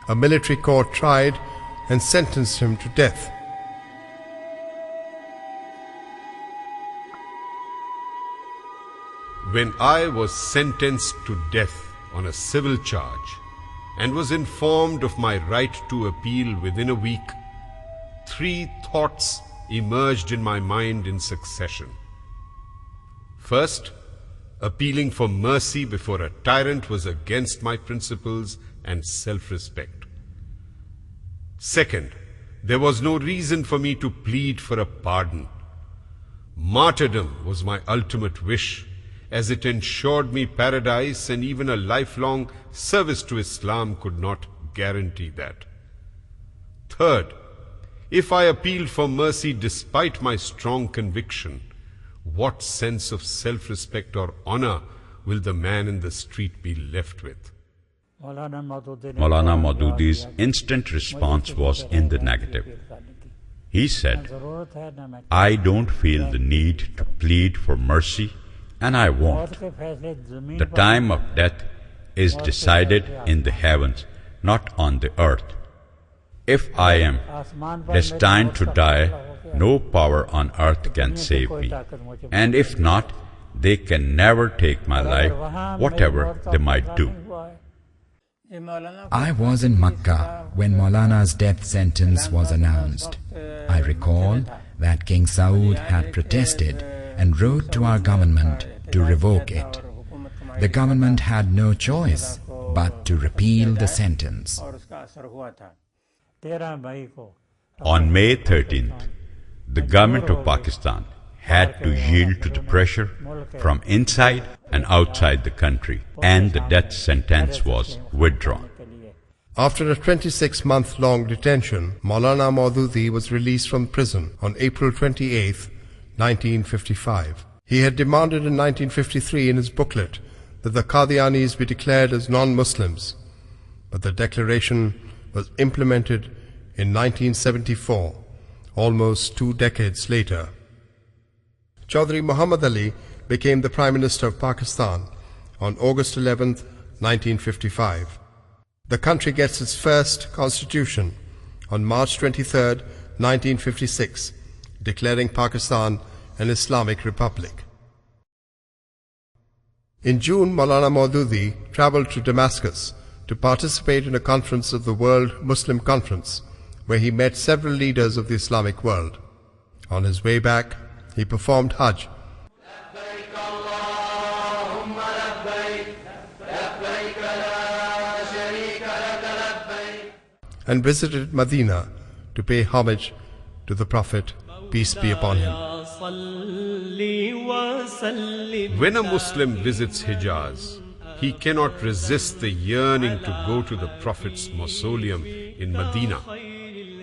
A military court tried and sentenced him to death. When I was sentenced to death on a civil charge and was informed of my right to appeal within a week, 3 thoughts emerged in my mind in succession. First, appealing for mercy before a tyrant was against my principles and self-respect. Second, there was no reason for me to plead for a pardon. Martyrdom was my ultimate wish, as it ensured me paradise, and even a lifelong service to Islam could not guarantee that. Third, if I appealed for mercy despite my strong conviction, what sense of self-respect or honor will the man in the street be left with? Molana Maududi's instant response was in the negative. He said, "I don't feel the need to plead for mercy, and I won't. The time of death is decided in the heavens, not on the earth. If I am destined to die, no power on earth can save me. And if not, they can never take my life, whatever they might do." I was in Makkah when Molana's death sentence was announced. I recall that King Saud had protested and wrote to our government to revoke it. The government had no choice but to repeal the sentence. On May 13th, the government of Pakistan had to yield to the pressure from inside and outside the country, and the death sentence was withdrawn. After a 26-month-long detention, Molana Maududi was released from prison on April 28, 1955. He had demanded in 1953 in his booklet that the Qadianis be declared as non-Muslims, but the declaration was implemented in 1974, almost 2 decades later. Chaudhry Muhammad Ali became the Prime Minister of Pakistan on August 11, 1955. The country gets its first constitution on March 23, 1956, declaring Pakistan an Islamic Republic. In June, Molana Maududi traveled to Damascus to participate in a conference of the World Muslim Conference, where he met several leaders of the Islamic world. On his way back, he performed Hajj. And visited Medina to pay homage to the Prophet, peace be upon him. When a Muslim visits Hijaz, he cannot resist the yearning to go to the Prophet's mausoleum in Medina,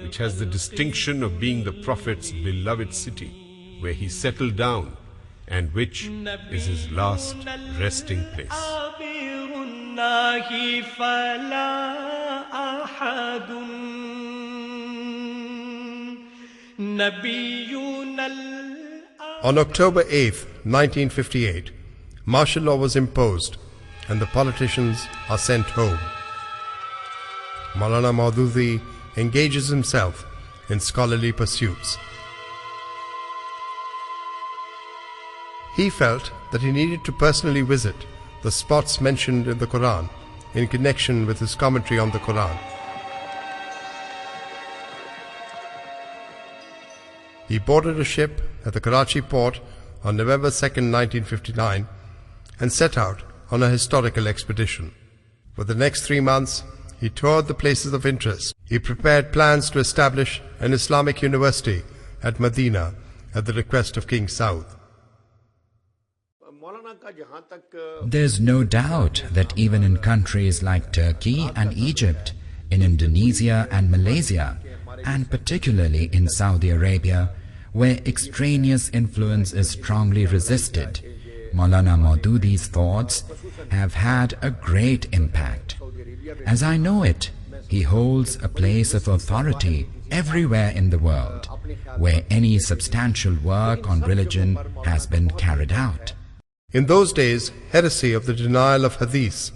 which has the distinction of being the Prophet's beloved city, where he settled down and which is his last resting place. On October 8, 1958, martial law was imposed and the politicians are sent home. Molana Maududi engages himself in scholarly pursuits. He felt that he needed to personally visit the spots mentioned in the Quran in connection with his commentary on the Quran. He boarded a ship at the Karachi port on November 2, 1959 and set out on a historical expedition. For the next 3 months, he toured the places of interest. He prepared plans to establish an Islamic university at Medina at the request of King Saud. There's no doubt that even in countries like Turkey and Egypt, in Indonesia and Malaysia, and particularly in Saudi Arabia, where extraneous influence is strongly resisted, Molana Maududi's thoughts have had a great impact. As I know it, he holds a place of authority everywhere in the world, where any substantial work on religion has been carried out. In those days, heresy of the denial of hadith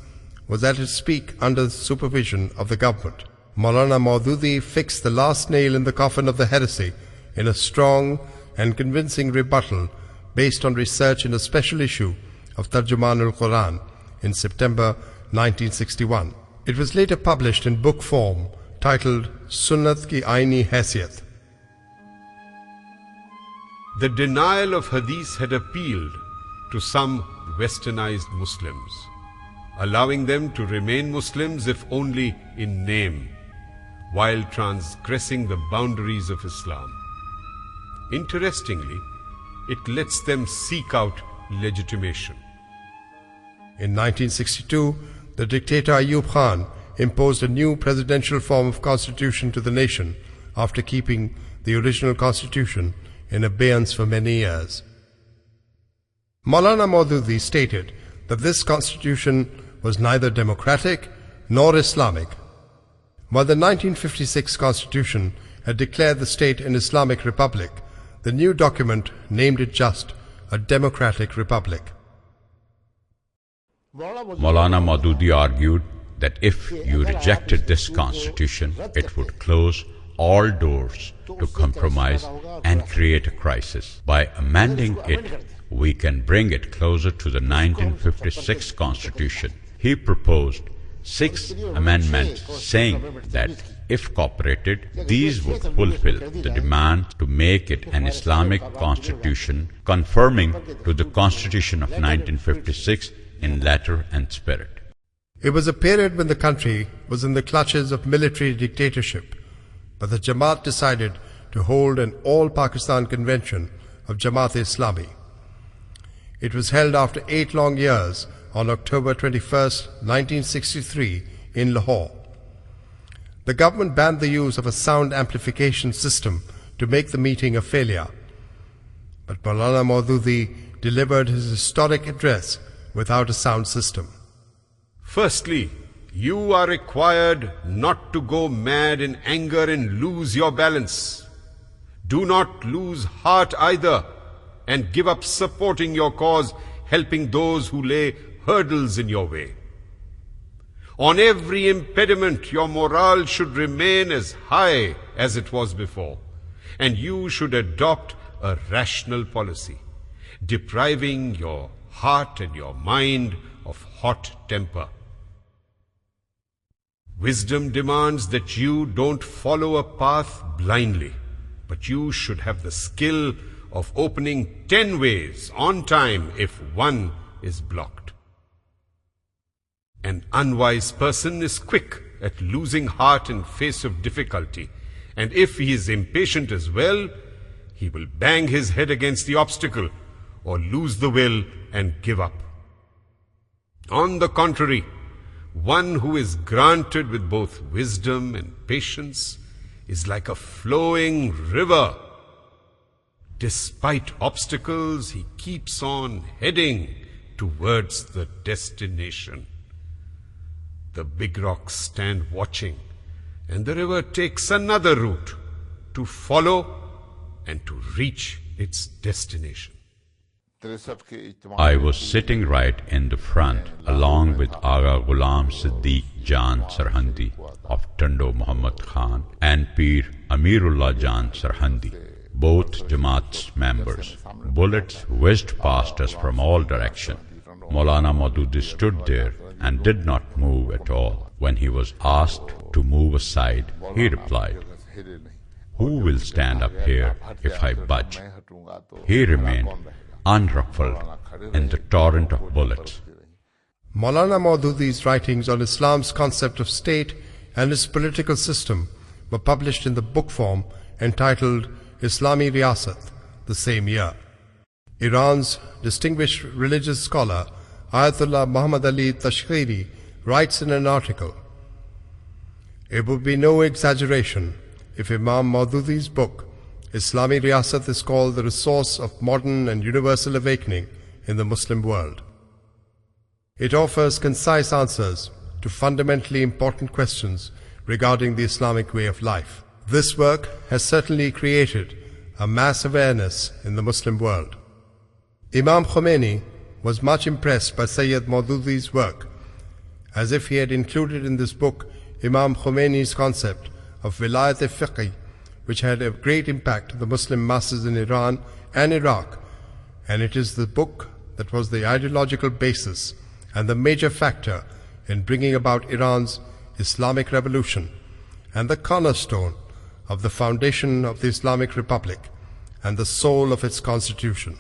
was at its peak under the supervision of the government. Molana Maududi fixed the last nail in the coffin of the heresy in a strong and convincing rebuttal based on research in a special issue of Tarjuman al-Quran in September 1961. It was later published in book form titled Sunnat ki Aini Hayyat. The denial of hadith had appealed to some westernized Muslims, allowing them to remain Muslims if only in name, while transgressing the boundaries of Islam. Interestingly, it lets them seek out legitimation. In 1962, the dictator Ayub Khan imposed a new presidential form of constitution to the nation after keeping the original constitution in abeyance for many years. Molana Maududi stated that this constitution was neither democratic nor Islamic. While the 1956 constitution had declared the state an Islamic republic, the new document named it just a democratic republic. Molana Maududi argued that if you rejected this constitution, it would close all doors to compromise and create a crisis. By amending it, we can bring it closer to the 1956 constitution. He proposed 6 amendments saying that if cooperated, these would fulfill the demand to make it an Islamic constitution conforming to the constitution of 1956 in letter and spirit. It was a period when the country was in the clutches of military dictatorship, but the Jamaat decided to hold an all-Pakistan convention of Jamaat-e-Islami. It was held after 8 long years on October 21st, 1963 in Lahore. The government banned the use of a sound amplification system to make the meeting a failure. But Molana Maududi delivered his historic address without a sound system. Firstly, you are required not to go mad in anger and lose your balance. Do not lose heart either, and give up supporting your cause, helping those who lay hurdles in your way. On every impediment, your morale should remain as high as it was before, and you should adopt a rational policy, depriving your heart and your mind of hot temper. Wisdom demands that you don't follow a path blindly, but you should have the skill of opening 10 ways on time if one is blocked. An unwise person is quick at losing heart in face of difficulty, and if he is impatient as well, he will bang his head against the obstacle or lose the will and give up. On the contrary, one who is granted with both wisdom and patience is like a flowing river. Despite obstacles, he keeps on heading towards the destination. The big rocks stand watching, and the river takes another route to follow and to reach its destination. I was sitting right in the front along with Aga Ghulam Siddiq Jan Sarhandi of Tando Muhammad Khan and Pir Amirullah Jan Sarhandi, both Jamaat's members. Bullets whizzed past us from all directions. Molana Maududi stood there and did not move at all. When he was asked to move aside, he replied, "Who will stand up here if I budge?" He remained unruffled in the torrent of bullets. Molana Maududi's writings on Islam's concept of state and its political system were published in the book form entitled Islami Riyasat the same year. Iran's distinguished religious scholar Ayatollah Muhammad Ali Tashqiri writes in an article, "It would be no exaggeration if Imam Maududi's book Islami Riyasat is called the resource of modern and universal awakening in the Muslim world. It offers concise answers to fundamentally important questions regarding the Islamic way of life. This work has certainly created a mass awareness in the Muslim world." Imam Khomeini was much impressed by Sayyid Maududi's work, as if he had included in this book Imam Khomeini's concept of Vilayat-e-Fiqh, which had a great impact on the Muslim masses in Iran and Iraq, and it is the book that was the ideological basis and the major factor in bringing about Iran's Islamic revolution and the cornerstone of the foundation of the Islamic Republic and the soul of its constitution.